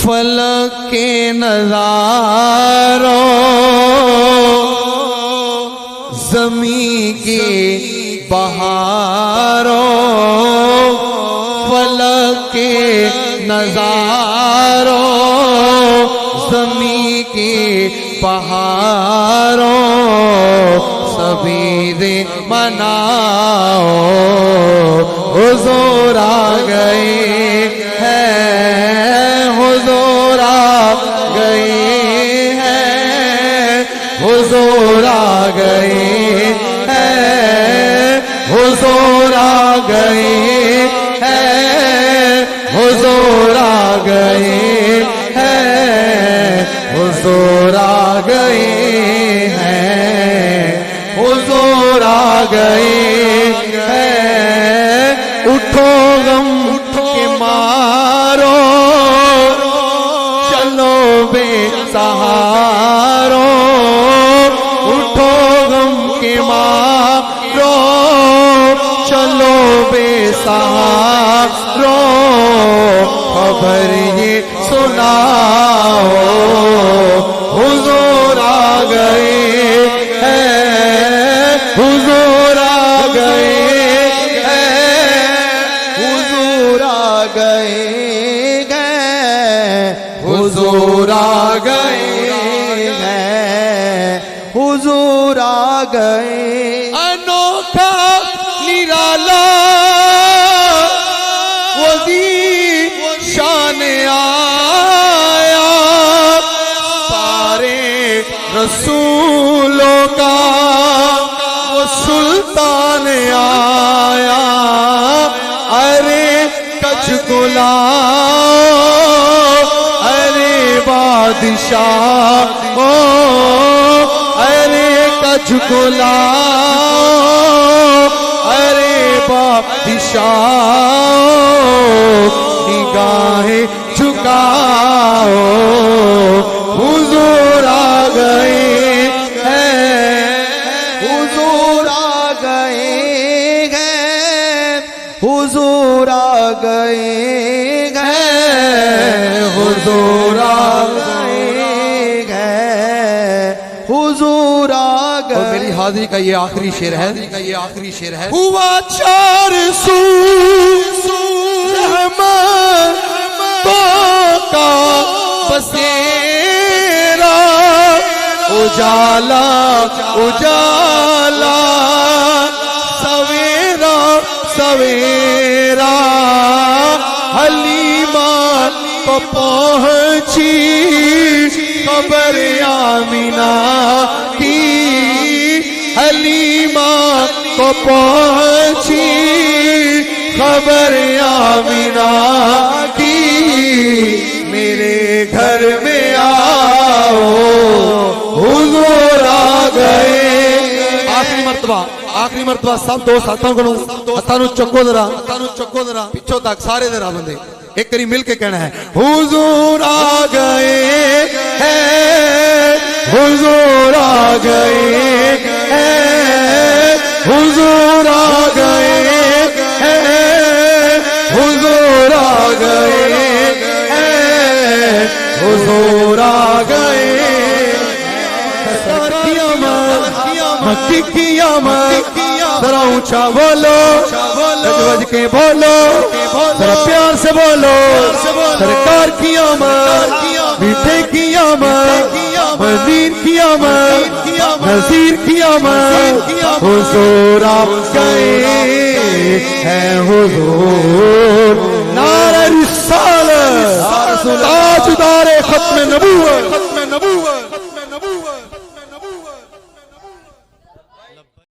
फलक के नजारों ज़मीं के बहारों, फलक के नजारों ज़मीं के बहारों, सबीरे मनाओ हुजूर आ गए हैं, हुजूर आ गए हैं, हुजूर आ गए हैं, हुजूर आ गए हैं, हुजूर आ गए हैं, हुजूर आ गए हैं, हुजूर आ गए हैं। उठो गम के मारो, चलो बेसहारो, उठो गम के मारो, चलो बेसहारो, खबर ये सुनाओ हुजूर आ गए हैं, हुजूर आ गए हैं, हुजूर आ गए हैं, हुजूर आ गए हैं, हुजूर आ गए। अनोखा निराला वज़ीर शान आया, सारे रसूलों का वो सुल्तान आया। अरे कचकुला, अरे बादशाह ओ, अरे कचकुला, अरे बादशाह, निगाहें झुकाओ हुजूर आ गए हैं, हुजूर आ गए हैं, हुजूर आ गए हैं, हुजूर आ गए हैं, हुजूर आ गए। और मेरी हाजिरी का ये आखिरी शेर है, ये आखिरी शेर है। हुआ 400 रहमतों का बसेरा, उजाला उजाला, सवेरा सवेरा, हलीमा को पहुंची खबर आमिना की, हलीमा को पहुंची खबर आमिना की, मेरे घर में आओ हुजूर आ गए। आखिरी मर्तबा सब दोस्त हाथों को हथां चुको जरा, पिछों तक सारे जरा बंदे एक करी मिल के कहना है हुजूर आ गए हैं, हुजूर आ गए हैं, हुजूर आ गए हैं, हुजूर आ गए हैं, हुजूर आ गए। मक्की कियामत जरा ऊंचा बोलो, गज के बोलो, जरा प्यार से बोलो, सरकार कियामत, मीठे कियामत, वज़ीर कियामत, नज़ीर कियामत, हुजूर आ गए हैं, हुजूर। नारे रिसालत, ताजदारे खत्म नबूवत।